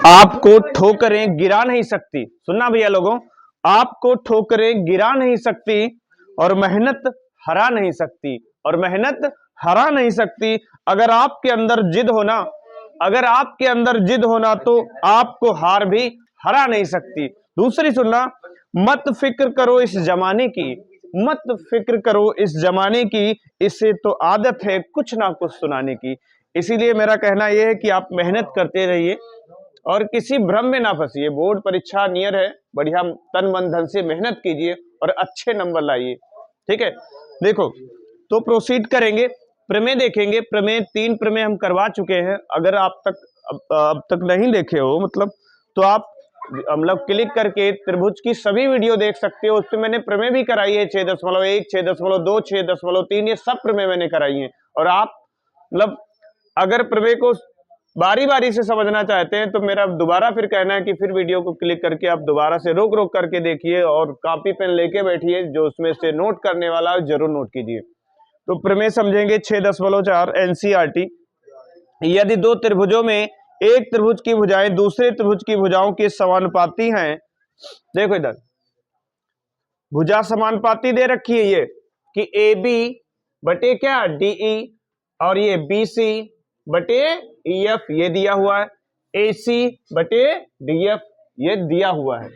आपको ठोकरें गिरा नहीं सकती, सुनना भैया लोगों, आपको ठोकरें गिरा नहीं सकती और मेहनत हरा नहीं सकती, और मेहनत हरा नहीं सकती। अगर आपके अंदर जिद होना, अगर आपके अंदर जिद होना तो आपको हार भी हरा नहीं सकती। दूसरी सुनना, मत फिक्र करो इस जमाने की, मत फिक्र करो इस जमाने की, इससे तो आदत है कुछ ना कुछ सुनाने की। इसीलिए मेरा कहना यह है कि आप मेहनत करते रहिए और किसी भ्रम में ना फंसिए। बोर्ड परीक्षा नियर है, बढ़िया तन मन धन से मेहनत कीजिए और अच्छे नंबर लाइए, ठीक है। देखो, तो प्रोसीड करेंगे, प्रमेय देखेंगे। प्रमेय 3 प्रमेय हम करवा चुके हैं। अगर आप अब तक नहीं देखे हो मतलब, तो आप मतलब क्लिक करके त्रिभुज की सभी वीडियो देख सकते हो। उसमें मैंने प्रमेय भी कराई है 6.1, 6.2, 6.3, ये सब प्रमेय मैंने कराई है। और आप मतलब अगर प्रमेय को बारी बारी से समझना चाहते हैं तो मेरा दोबारा फिर कहना है कि फिर वीडियो को क्लिक करके आप दोबारा से रोक रोक करके देखिए और कॉपी पेन लेके बैठिए, जो उसमें से नोट करने वाला है जरूर नोट कीजिए। तो प्रमेय समझेंगे 6.4 एनसीईआरटी। यदि दो त्रिभुजों में एक त्रिभुज की भुजाएं दूसरे त्रिभुज की भुजाओं के समानुपाती हैं, देखो इधर भुजा समानुपाती दे रखी है ये कि ए बी बटे क्या डीई, और ये बी सी बटे ईएफ ये दिया हुआ है, ए सी बटे डीएफ ये दिया हुआ है।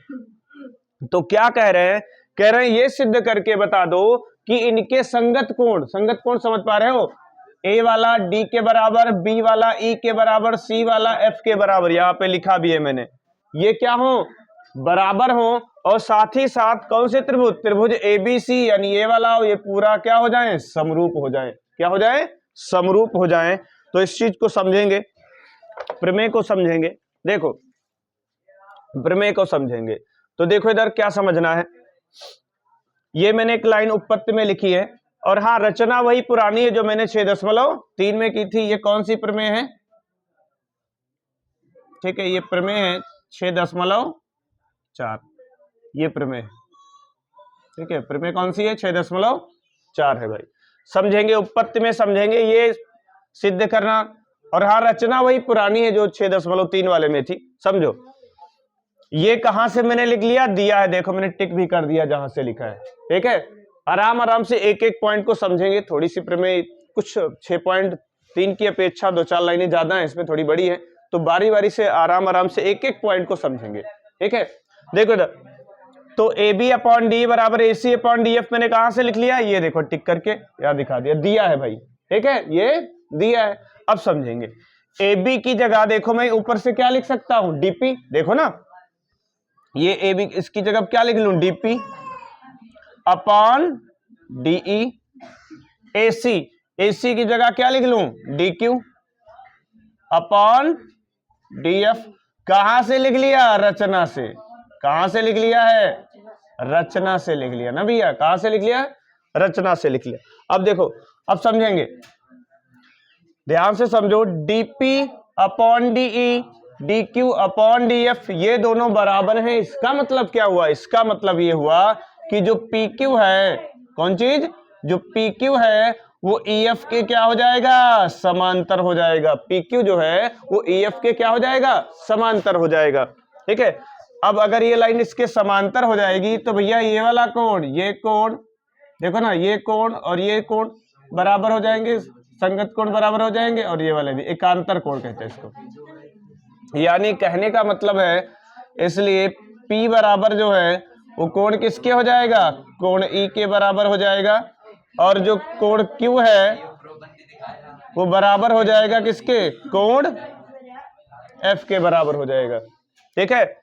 तो क्या कह रहे हैं, कह रहे हैं ये सिद्ध करके बता दो कि इनके संगत कोण समझ पा रहे हो, ए वाला डी के बराबर, बी वाला ई के बराबर, सी वाला एफ के बराबर, यहां पे लिखा भी है मैंने, ये क्या हो बराबर हो। और साथ ही साथ कौन से त्रिभुज, त्रिभुज एबीसी यानी ये वाला ये पूरा क्या हो जाए, समरूप हो जाए। क्या हो जाए, समरूप हो जाए। तो इस चीज को समझेंगे, प्रमेय को समझेंगे। देखो प्रमेय को समझेंगे तो देखो इधर क्या समझना है, ये मैंने एक लाइन उपपत्ति में लिखी है। और हाँ, रचना वही पुरानी है जो मैंने 6.3 में की थी। ये कौन सी प्रमेय है, ठीक है, ये प्रमेय है 6.4, ये प्रमेय, ठीक है, प्रमेय कौन सी है 6.4 है भाई। समझेंगे उपपत्ति में, समझेंगे ये सिद्ध करना। और हाँ, रचना वही पुरानी है जो 6.3 वाले में थी, समझो। ये कहां से मैंने लिख लिया, दिया है, देखो मैंने टिक भी कर दिया जहां से लिखा है, ठीक है। आराम आराम से एक एक पॉइंट को समझेंगे। थोड़ी सी प्रमेय कुछ 6.3 की अपेक्षा 2-4 लाइनें ज्यादा है, इसमें थोड़ी बड़ी है, तो बारी बारी से आराम आराम से एक एक पॉइंट को समझेंगे, ठीक है। देखो इधर, तो ए बी अपॉन डी बराबर ए सी अपॉन डी एफ मैंने कहां से लिख लिया, ये देखो टिक करके यार दिखा दिया, दिया है भाई, ठीक है, ये दिया है। अब समझेंगे, ए बी की जगह देखो मैं ऊपर से क्या लिख सकता हूं, डीपी, देखो ना, ये ए बी, इसकी जगह क्या लिख लूं, DP upon DE. AC, AC की जगह क्या लिख लूं, डी क्यू अपॉन डीएफ। कहां से लिख लिया, रचना से। कहां से लिख लिया है, रचना से लिख लिया ना भैया, कहां से लिख लिया, रचना से लिख लिया। अब देखो, अब समझेंगे, ध्यान से समझो, DP upon DE, D Q upon D F ये दोनों बराबर हैं। इसका मतलब क्या हुआ, इसका मतलब ये हुआ कि जो पी क्यू है, कौन चीज, जो पी क्यू है वो ई एफ के क्या हो जाएगा, समांतर हो जाएगा। पी क्यू जो है वो ई एफ के क्या हो जाएगा, समांतर हो जाएगा, ठीक है। अब अगर ये लाइन इसके समांतर हो जाएगी तो भैया ये वाला कोण, ये कोण देखो ना, ये कोण और ये कोण बराबर हो जाएंगे, संगत कोण बराबर हो जाएंगे, और ये वाले भी एकांतर कोण कहते हैं इसको। यानी कहने का मतलब है, इसलिए P बराबर जो है वो कोण किसके हो जाएगा, कोण E के बराबर हो जाएगा, और जो कोण Q है वो बराबर हो जाएगा किसके, कोण F के बराबर हो जाएगा, ठीक है।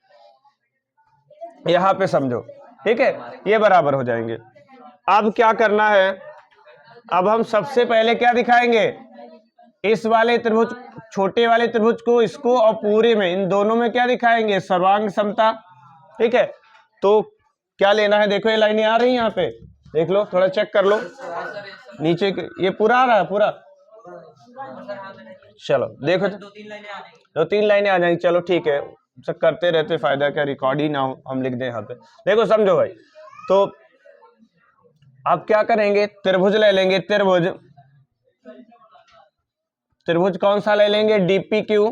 यहां पे समझो, ठीक है, ये बराबर हो जाएंगे। अब क्या करना है, अब हम सबसे पहले क्या दिखाएंगे, इस वाले त्रिभुज, छोटे वाले त्रिभुज को, इसको, और पूरे में इन दोनों में क्या दिखाएंगे, सर्वांग समता, ठीक है। तो क्या लेना है, देखो ये लाइनें आ रही हैं यहाँ पे, देख लो, थोड़ा चेक कर लो नीचे, ये पूरा आ रहा है पूरा, चलो देखो, 2-3 लाइनें आ जाएंगी, चलो ठीक है, सब करते रहते, फायदा क्या, रिकॉर्ड ही ना हो, हम लिख दें यहाँ पे। देखो समझो भाई, तो अब क्या करेंगे, त्रिभुज ले लेंगे, त्रिभुज कौन सा ले लेंगे, DP Q,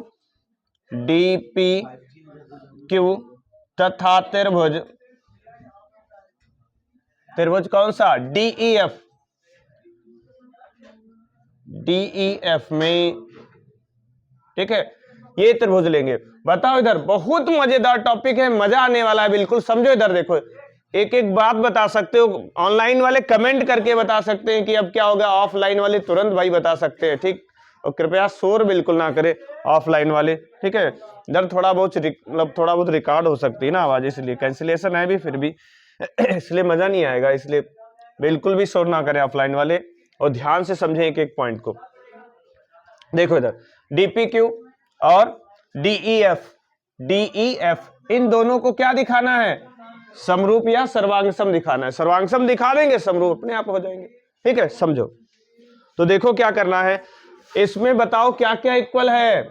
D P Q तथा त्रिभुज कौन सा, डीईएफ, डीईएफ में, ठीक है, ये त्रिभुज लेंगे। बताओ इधर, बहुत मजेदार टॉपिक है, मजा आने वाला है बिल्कुल। समझो इधर, देखो एक एक बात बता सकते हो, ऑनलाइन वाले कमेंट करके बता सकते हैं कि अब क्या होगा, ऑफलाइन वाले तुरंत भाई बता सकते हैं, ठीक। और कृपया शोर बिल्कुल ना करे ऑफलाइन वाले, ठीक है। इधर थोड़ा बहुत रिकॉर्ड हो सकती है ना आवाज, इसलिए कैंसिलेशन है भी, फिर भी इसलिए मजा नहीं आएगा, इसलिए बिल्कुल भी शोर ना करें ऑफलाइन वाले, और ध्यान से समझें एक एक पॉइंट को। देखो इधर डीपीक्यू और डीईएफ, इन दोनों को क्या दिखाना है, समरूप या सर्वांगसम दिखाना है। सर्वांगसम दिखा देंगे, समरूप अपने आप हो जाएंगे, ठीक है। समझो तो देखो क्या करना है, इसमें बताओ क्या क्या इक्वल है।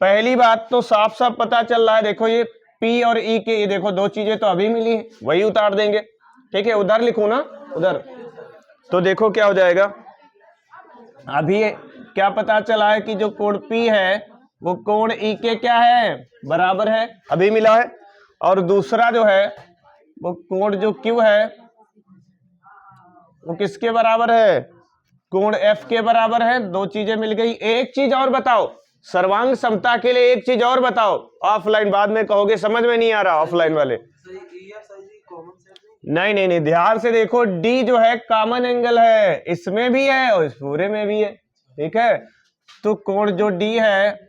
पहली बात तो साफ साफ पता चल रहा है, देखो ये P और E के, ये देखो दो चीजें तो अभी मिली है, वही उतार देंगे, ठीक है। उधर लिखू ना, उधर, तो देखो क्या हो जाएगा, अभी क्या पता चला है कि जो कोण P है वो कोण E के क्या है, बराबर है, अभी मिला है। और दूसरा जो है वो कोण जो Q है वो किसके बराबर है, कोण F के बराबर है। दो चीजें मिल गई। एक चीज और बताओ, सर्वांग समता के लिए एक चीज और बताओ, ऑफलाइन बाद में कहोगे समझ में नहीं आ रहा ऑफलाइन वाले। नहीं, ध्यान से देखो, डी जो है कॉमन एंगल है, इसमें भी है और इस पूरे में भी है, ठीक है। तो कोण जो डी है,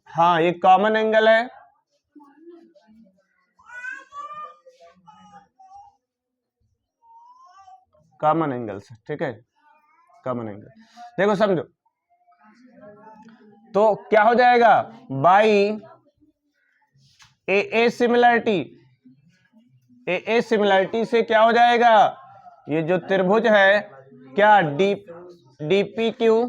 हाँ ये कॉमन एंगल है, कॉमन एंगल से, ठीक है, कॉमन एंगल। देखो समझो, तो क्या हो जाएगा, बाई ए सिमिलरिटी से क्या हो जाएगा, ये जो त्रिभुज है क्या, डीपी क्यू,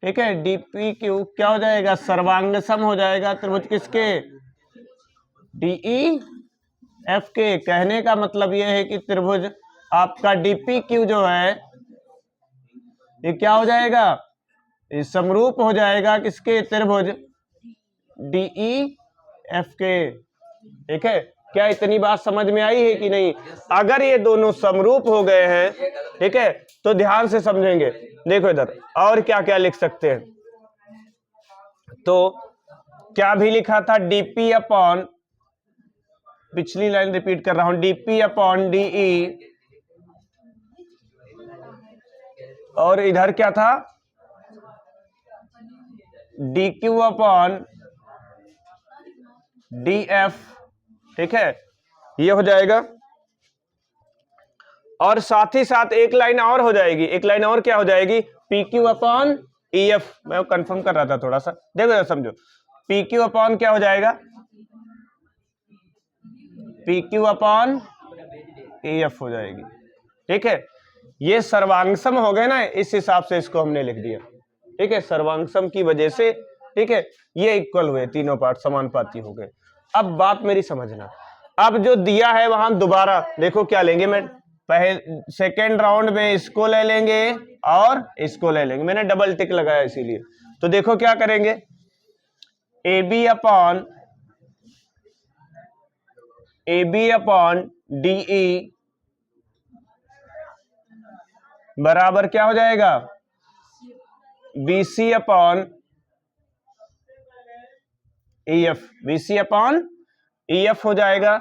ठीक है, डीपी क्यू क्या हो जाएगा, सर्वांगसम हो जाएगा त्रिभुज किसके, डीई एफ के। कहने का मतलब यह है कि त्रिभुज आपका डीपी क्यू जो है ये क्या हो जाएगा, ये समरूप हो जाएगा किसके, त्रिभुज डीई एफ के, ठीक है। क्या इतनी बात समझ में आई है कि नहीं। अगर ये दोनों समरूप हो गए हैं, ठीक है, तो ध्यान से समझेंगे। देखो इधर और क्या क्या लिख सकते हैं, तो क्या भी लिखा था, डीपी अपॉन, पिछली लाइन रिपीट कर रहा हूं, डीपी अपॉन डीई, और इधर क्या था, D Q upon D F, ठीक है, ये हो जाएगा। और साथ ही साथ एक लाइन और हो जाएगी, एक लाइन और क्या हो जाएगी, P Q upon E F. मैं कंफर्म कर रहा था थोड़ा सा, देखो समझो, पी क्यू अपॉन क्या हो जाएगा, P Q upon E F हो जाएगी, ठीक है। ये सर्वांगसम हो गए ना, इस हिसाब से इसको हमने लिख दिया, ठीक है, सर्वांगसम की वजह से, ठीक है, ये इक्वल हुए, तीनों पार्ट समानुपाती हो गए। अब बात मेरी समझना, अब जो दिया है वहां दोबारा देखो क्या लेंगे, मैं पहले सेकेंड राउंड में इसको ले लेंगे और इसको ले लेंगे, मैंने डबल टिक लगाया इसीलिए। तो देखो क्या करेंगे, AB अपॉन DE बराबर क्या हो जाएगा, BC upon EF, BC upon EF हो जाएगा।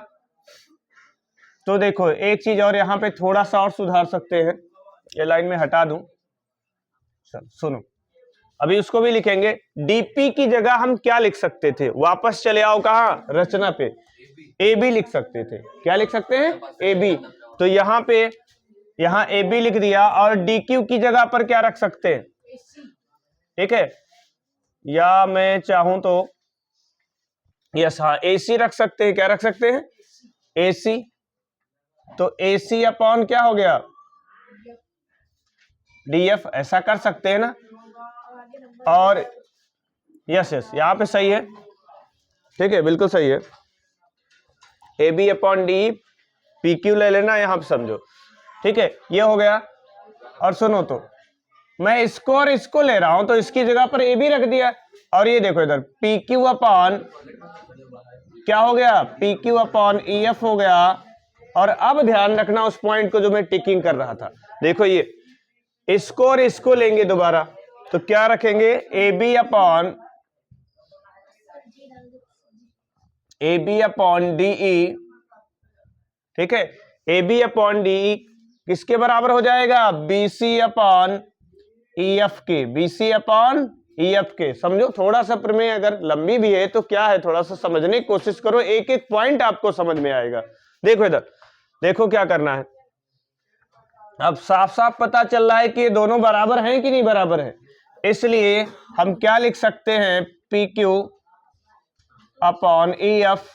तो देखो एक चीज और यहां पे थोड़ा सा और सुधार सकते हैं, ये लाइन में हटा दूं, चल सुनो, अभी उसको भी लिखेंगे। डीपी की जगह हम क्या लिख सकते थे, वापस चले आओ कहां, रचना पे, AB लिख सकते थे। क्या लिख सकते हैं, AB। तो यहां पे, यहां AB लिख दिया, और DQ की जगह पर क्या रख सकते हैं, ठीक है, या मैं चाहूं तो यस, हाँ AC रख सकते हैं। क्या रख सकते हैं, AC। तो AC अपॉन क्या हो गया, DF, ऐसा कर सकते हैं ना। और यस यहां पे सही है, ठीक है, बिल्कुल सही है, AB अपॉन DE, PQ ले लेना यहां पे, समझो, ठीक है, ये हो गया। और सुनो, तो मैं इसको और इसको ले रहा हूं तो इसकी जगह पर ए बी रख दिया, और ये देखो इधर पी क्यू अपॉन क्या हो गया, P Q upon E F हो गया। और अब ध्यान रखना उस पॉइंट को जो मैं टिकिंग कर रहा था, देखो ये इसको और इसको लेंगे दोबारा तो क्या रखेंगे, A B upon D E, ठीक है, A B upon D E किसके बराबर हो जाएगा, B C upon E F के, B C upon E F के। समझो थोड़ा सा प्रमेय अगर लंबी भी है तो क्या है, थोड़ा सा समझने की कोशिश करो, एक एक पॉइंट आपको समझ में आएगा। देखो इधर, देखो क्या करना है, अब साफ साफ पता चल रहा है कि ये दोनों बराबर हैं कि नहीं बराबर है, इसलिए हम क्या लिख सकते हैं, P Q upon E F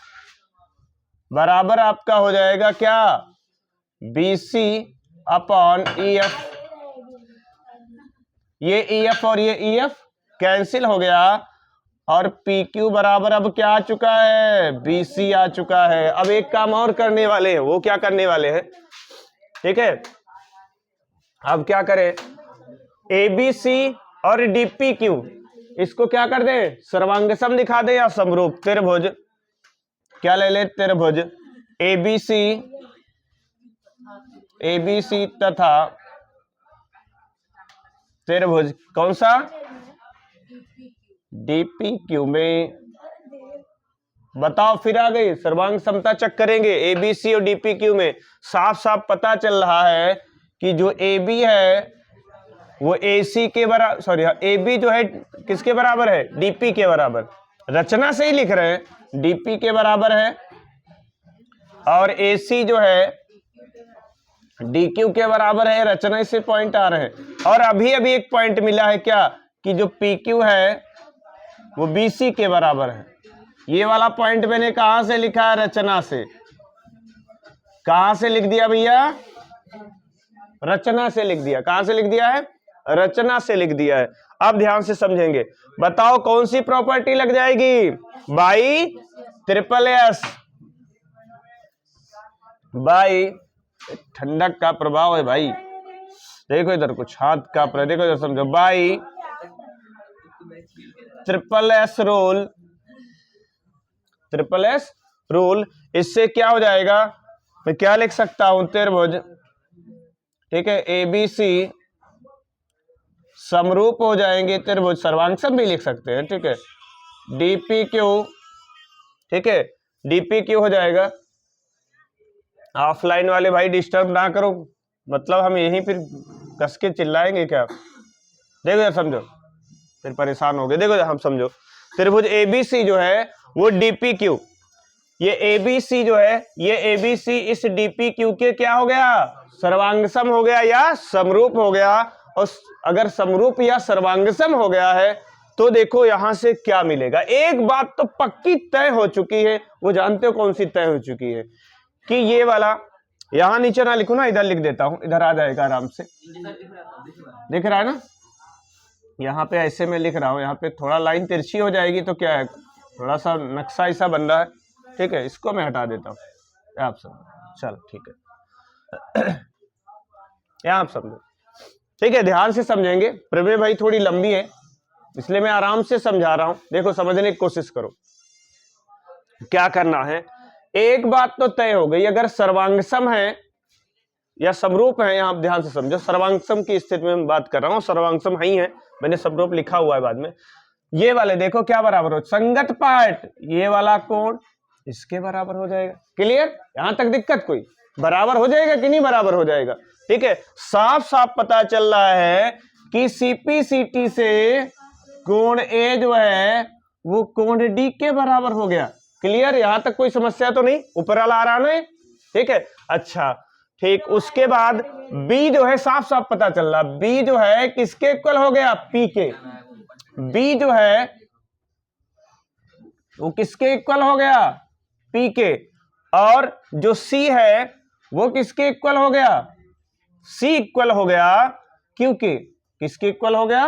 बराबर आपका हो जाएगा क्या, B C upon E F. ये ई एफ और ये ई एफ कैंसिल हो गया, और पी क्यू बराबर अब क्या आ चुका है, बी सी आ चुका है। अब एक काम और करने वाले हैं, वो क्या करने वाले हैं, ठीक है, अब क्या करें, ए बी सी और डी पी क्यू इसको क्या कर दें, सर्वांग सम दिखा दे या समरूप त्रिभुज, क्या ले ले, त्रिभुज ए बी सी तथा त्रिभुज कौन सा, डीपी क्यू में। बताओ फिर आ गई, सर्वांग समता चेक करेंगे ए बी सी और डीपी क्यू में, साफ साफ पता चल रहा है कि जो ए बी है वो ए सी के बराबर, सॉरी ए बी जो है किसके बराबर है, डीपी के बराबर, रचना से ही लिख रहे हैं डीपी के बराबर है, और ए सी जो है डी क्यू के बराबर है, रचना से पॉइंट आ रहे हैं। और अभी अभी एक पॉइंट मिला है क्या, कि जो पी क्यू है वो बी सी के बराबर है। ये वाला पॉइंट मैंने कहां से लिखा है, रचना से। कहां से लिख दिया भैया, रचना से लिख दिया। कहां से लिख दिया है, रचना से लिख दिया है। अब ध्यान से समझेंगे, बताओ कौन सी प्रॉपर्टी लग जाएगी, बाई ट्रिपल एस, बाई ठंडक का प्रभाव है भाई, देखो इधर कुछ हाथ का प्रभाव, देखो इधर समझो, by triple S rule, triple S rule. इससे क्या हो जाएगा, मैं क्या लिख सकता हूं, त्रिभुज, ठीक है, ए बी सी समरूप हो जाएंगे त्रिभुज, सर्वांग सम भी लिख सकते हैं, ठीक है, डीपी क्यू, ठीक है, डीपी क्यू हो जाएगा। ऑफलाइन वाले भाई डिस्टर्ब ना करो, मतलब हम यहीं फिर कस के चिल्लाएंगे क्या, देखो यार समझो, फिर परेशान हो गए। देखो हम समझो, त्रिभुज एबीसी जो है वो डीपी क्यू, ये एबीसी जो है, ये एबीसी इस डीपी क्यू के क्या हो गया, सर्वांगसम हो गया या समरूप हो गया। और अगर समरूप या सर्वांगसम हो गया है तो देखो यहां से क्या मिलेगा, एक बात तो पक्की तय हो चुकी है, वो जानते हो कौन सी तय हो चुकी है, कि ये वाला, यहां नीचे ना लिखू ना, इधर लिख देता हूं, इधर आ जाएगा आराम से, दिख रहा है ना, यहाँ पे ऐसे में लिख रहा हूं, यहाँ पे थोड़ा लाइन तिरछी हो जाएगी तो क्या है, थोड़ा सा नक्शा ऐसा बन रहा है, ठीक है, इसको मैं हटा देता हूं, आप समझो, चलो ठीक है, यहाँ आप समझो, ठीक है, ध्यान से समझेंगे, प्रमेय भाई थोड़ी लंबी है इसलिए मैं आराम से समझा रहा हूं, देखो समझने की कोशिश करो। क्या करना है, एक बात तो तय हो गई, अगर सर्वांगसम है या समरूप है, यहां ध्यान से समझो, सर्वांगसम की स्थिति में बात कर रहा हूं, सर्वांगसम ही है, मैंने समरूप लिखा हुआ है बाद में। ये वाले देखो क्या बराबर हो, संगत पार्ट, ये वाला कोण इसके बराबर हो जाएगा, क्लियर, यहां तक दिक्कत कोई, बराबर हो जाएगा कि नहीं बराबर हो जाएगा, ठीक है, साफ साफ पता चल रहा है कि सीपीसीटी से कोण ए जो है वो कोण डी के बराबर हो गया, क्लियर, यहां तक कोई समस्या तो नहीं, ऊपर वाला आ रहा है, ठीक है, अच्छा ठीक। उसके बाद बी जो है साफ साफ पता चल रहा, बी जो है किसके इक्वल हो गया, पी के, बी जो है वो किसके इक्वल हो गया, पी के, और जो सी है वो किसके इक्वल हो गया, सी इक्वल हो गया, क्योंकि किसके इक्वल हो गया,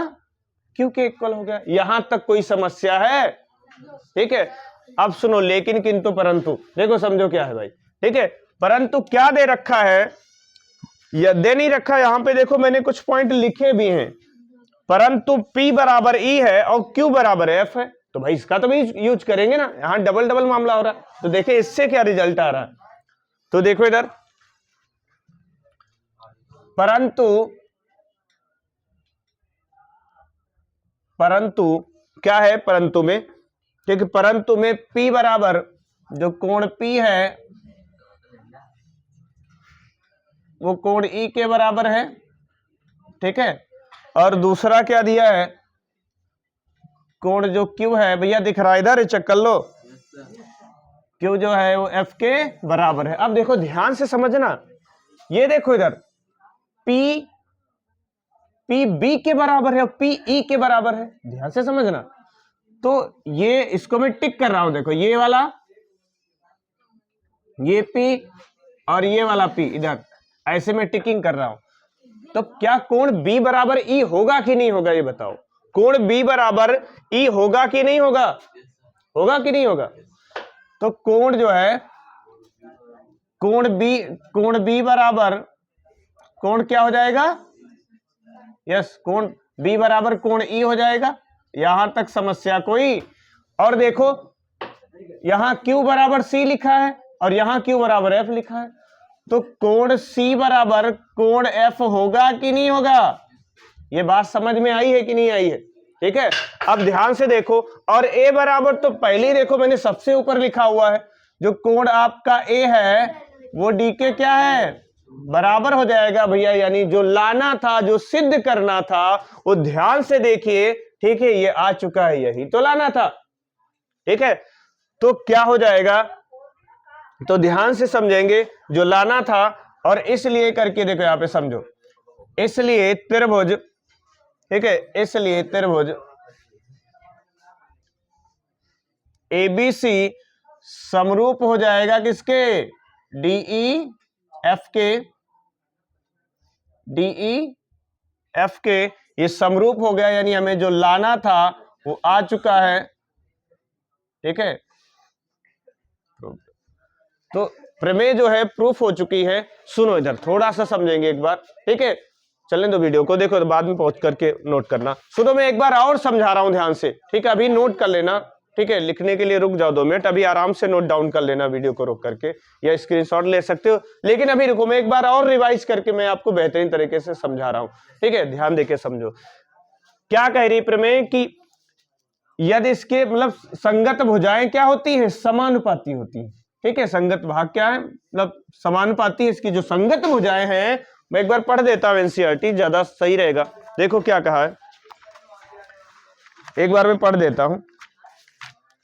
क्यू के इक्वल हो गया, यहां तक कोई समस्या है, ठीक है। अब सुनो, लेकिन किंतु परंतु, देखो समझो क्या है भाई, ठीक है, परंतु क्या दे रखा है, या दे नहीं रखा, यहां पे देखो मैंने कुछ पॉइंट लिखे भी हैं, परंतु P बराबर E है और Q बराबर F है, तो भाई इसका तो भी यूज करेंगे ना, यहां डबल डबल मामला हो रहा है। तो देखिए इससे क्या रिजल्ट आ रहा है, तो देखो इधर परंतु क्या है, परंतु में, क्योंकि परंतु में P बराबर जो कोण P है वो कोण E के बराबर है, ठीक है। और दूसरा क्या दिया है, कोण जो Q है, भैया दिख रहा है इधर, चेक कर लो, Q जो है वो F के बराबर है। अब देखो ध्यान से समझना, ये देखो इधर P B के बराबर है और P E के बराबर है, ध्यान से समझना। तो ये इसको मैं टिक कर रहा हूं, देखो ये वाला, ये P और ये वाला P इधर, ऐसे मैं टिकिंग कर रहा हूं। तो क्या कोण B बराबर E होगा कि नहीं होगा, ये बताओ। कोण B बराबर E होगा कि नहीं होगा, होगा कि नहीं होगा। तो कोण जो है, कोण B बराबर, कोण क्या हो जाएगा, यस, कोण B बराबर कोण E हो जाएगा। यहां तक समस्या कोई। और देखो यहां Q बराबर C लिखा है और यहां Q बराबर F लिखा है, तो कोण C बराबर कोण F होगा कि नहीं होगा। ये बात समझ में आई है कि नहीं आई है, ठीक है। अब ध्यान से देखो, और A बराबर तो पहले ही देखो मैंने सबसे ऊपर लिखा हुआ है, जो कोण आपका A है वो D के क्या है, बराबर हो जाएगा भैया। यानी जो लाना था, जो सिद्ध करना था, वो ध्यान से देखिए, ठीक है, ये आ चुका है, यही तो लाना था, ठीक है। तो क्या हो जाएगा, तो ध्यान से समझेंगे, जो लाना था, और इसलिए करके देखो यहां पे समझो, इसलिए त्रिभुज, ठीक है, इसलिए त्रिभुज ABC समरूप हो जाएगा किसके, DEF के, ये समरूप हो गया, यानी हमें जो लाना था वो आ चुका है, ठीक है। तो प्रमेय जो है प्रूफ हो चुकी है। सुनो इधर थोड़ा सा समझेंगे एक बार, ठीक है, चलने दो वीडियो को, देखो तो बाद में पहुंच करके नोट करना। सुनो मैं एक बार और समझा रहा हूं ध्यान से, ठीक है, अभी नोट कर लेना, ठीक है, लिखने के लिए रुक जाओ 2 मिनट, अभी आराम से नोट डाउन कर लेना वीडियो को रोक करके, या स्क्रीनशॉट ले सकते हो, लेकिन अभी रुको, मैं एक बार और रिवाइज करके मैं आपको बेहतरीन तरीके से समझा रहा हूं, ठीक है, ध्यान देके समझो। क्या कह रही प्रमेय कि यदि इसके मतलब संगत भुजाएं क्या होती है, समानुपाती होती है, ठीक है। संगत भाग क्या है, मतलब समानुपाती है। इसकी जो संगत भुजाएं हैं, मैं एक बार पढ़ देता हूं एनसीईआरटी, ज्यादा सही रहेगा। देखो क्या कहा है, एक बार मैं पढ़ देता हूं।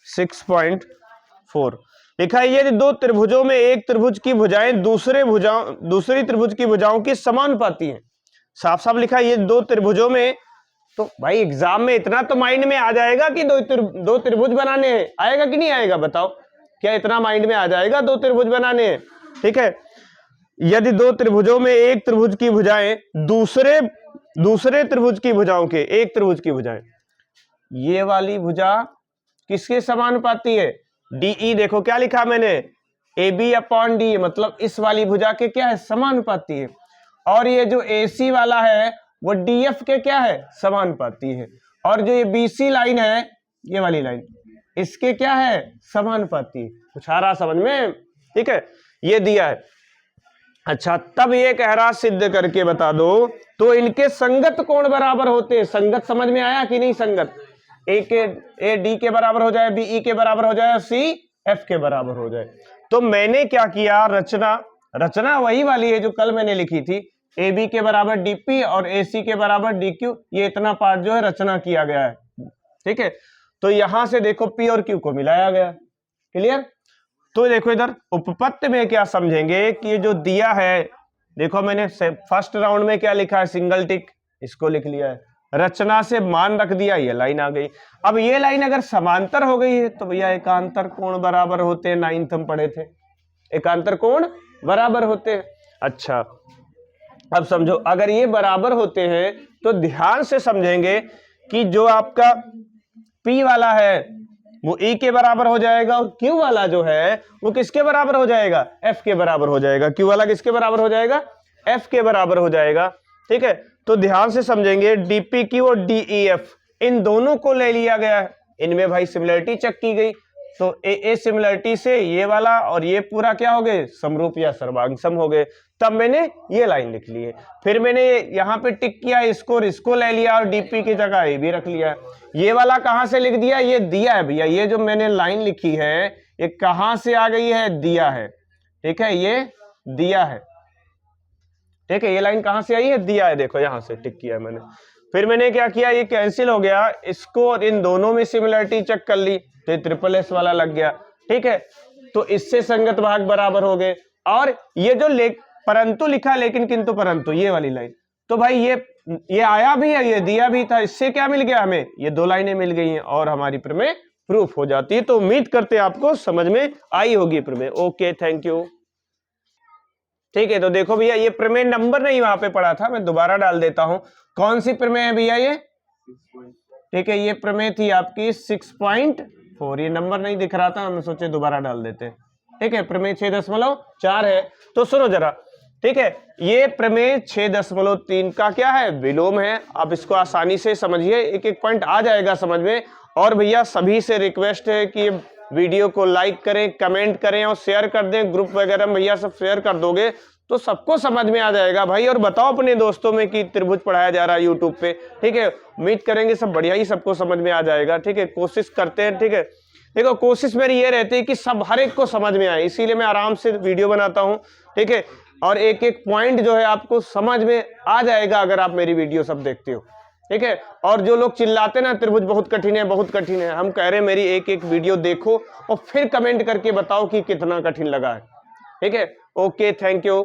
6.4 लिखा है, यदि 2 त्रिभुजों में एक त्रिभुज की भुजाएं दूसरी त्रिभुज की भुजाओं की समानुपाती हैं। साफ साफ लिखा है, ये 2 त्रिभुजों में, तो भाई एग्जाम में इतना तो माइंड में आ जाएगा कि दो त्रिभुज बनाने हैं, आएगा कि नहीं आएगा, बताओ, क्या इतना माइंड में आ जाएगा, 2 त्रिभुज बनाने हैं, ठीक है। यदि 2 त्रिभुजों में एक त्रिभुज की भुजाएं दूसरे त्रिभुज की भुजाओं के, एक त्रिभुज की भुजाएं, ये वाली भुजा किसके समानुपाती है, DE, देखो क्या लिखा मैंने, AB/D, मतलब इस वाली भुजा के क्या है, समानुपाती है। और ये जो AC वाला है वो DF के क्या है, समानुपाती है। और जो ये BC लाइन है, ये वाली लाइन, इसके क्या है, समानुपाती। कुछ आ रहा समझ में, ठीक है, ये दिया है। अच्छा, तब ये कह रहा सिद्ध करके बता दो, तो इनके संगत कोण बराबर होते हैं। संगत समझ में आया कि नहीं, संगत A D के बराबर हो जाए, B E के बराबर हो जाए, C F के बराबर हो जाए। तो मैंने क्या किया, रचना वही वाली है जो कल मैंने लिखी थी, AB के बराबर DP और AC के बराबर DQ, ये इतना पार्ट जो है रचना किया गया है, ठीक है। तो यहां से देखो P और Q को मिलाया गया, क्लियर। तो देखो इधर उपपत्ति में क्या समझेंगे कि ये जो दिया है, देखो मैंने फर्स्ट राउंड में क्या लिखा है, सिंगल टिक, इसको लिख लिया है, रचना से मान रख दिया, ये लाइन आ गई। अब ये लाइन अगर समांतर हो गई है तो भैया एकांतर कोण बराबर होते हैं, 9th हम पढ़े थे, एकांतर कोण बराबर होते हैं। अच्छा, अब समझो, अगर ये बराबर होते हैं तो ध्यान से समझेंगे कि जो आपका P वाला है वो E के बराबर हो जाएगा, और Q वाला जो है वो किसके बराबर हो जाएगा, F के बराबर हो जाएगा। Q वाला किसके बराबर हो जाएगा, F के बराबर हो जाएगा, ठीक है। तो ध्यान से समझेंगे, डीपी क्यू और डीईएफ इन दोनों को ले लिया गया है, इनमें भाई सिमिलरिटी चेक की गई, तो ए सिमिलरिटी से ये वाला और ये पूरा क्या हो गए, समरूप या सर्वांग सम हो गए। तब मैंने ये लाइन लिख ली है, फिर मैंने यहाँ पे टिक किया इसको और इसको ले लिया और डीपी की जगह ये भी रख लिया। ये वाला कहाँ से लिख दिया, ये दिया है भैया, ये जो मैंने लाइन लिखी है ये कहाँ से आ गई है, दिया है, ठीक है, ये दिया है, ठीक है, ये लाइन कहाँ से आई है, दिया है, देखो यहां से टिक किया मैंने। फिर मैंने क्या किया, ये कैंसिल हो गया, इसको और इन दोनों में सिमिलरिटी चेक कर ली, तो ये ट्रिपल एस वाला लग गया, ठीक है, तो इससे संगत भाग बराबर हो गए। और ये जो परंतु लिखा, लेकिन किंतु परंतु, ये वाली लाइन, तो भाई ये आया भी है, ये दिया भी था, इससे क्या मिल गया हमें, ये दो लाइनें मिल गई हैं और हमारी प्रमेय प्रूफ हो जाती है। तो उम्मीद करते हैं आपको समझ में आई होगी प्रमेय। Okay, thank you. ठीक है, तो देखो भैया, ये प्रमेय नंबर नहीं वहां पे पड़ा था, मैं दोबारा डाल देता हूं। कौन सी प्रमेय है भैया ये, ठीक है, ये प्रमेय थी आपकी 6.4, ये नंबर नहीं दिख रहा था, हम सोचे दोबारा डाल देते। ठीक है, प्रमेय 6.4 है। तो सुनो जरा, ठीक है, ये प्रमेय 6.3 का क्या है, विलोम है। आप इसको आसानी से समझिए, एक एक पॉइंट आ जाएगा समझ में। और भैया सभी से रिक्वेस्ट है कि वीडियो को लाइक करें, कमेंट करें और शेयर कर दें, ग्रुप वगैरह में भैया सब शेयर कर दोगे तो सबको समझ में आ जाएगा भाई। और बताओ अपने दोस्तों में कि त्रिभुज पढ़ाया जा रहा है यूट्यूब पे, ठीक है, उम्मीद करेंगे सब बढ़िया ही सबको समझ में आ जाएगा। ठीक है, कोशिश करते हैं, ठीक है, देखो कोशिश मेरी ये रहती है कि सब हर एक को समझ में आए, इसीलिए मैं आराम से वीडियो बनाता हूँ, ठीक है, और एक एक पॉइंट जो है आपको समझ में आ जाएगा अगर आप मेरी वीडियो सब देखते हो, ठीक है। और जो लोग चिल्लाते ना त्रिभुज बहुत कठिन है, बहुत कठिन है, हम कह रहे हैं मेरी एक एक वीडियो देखो और फिर कमेंट करके बताओ कि कितना कठिन लगा है। ठीक है, ओके, थैंक यू।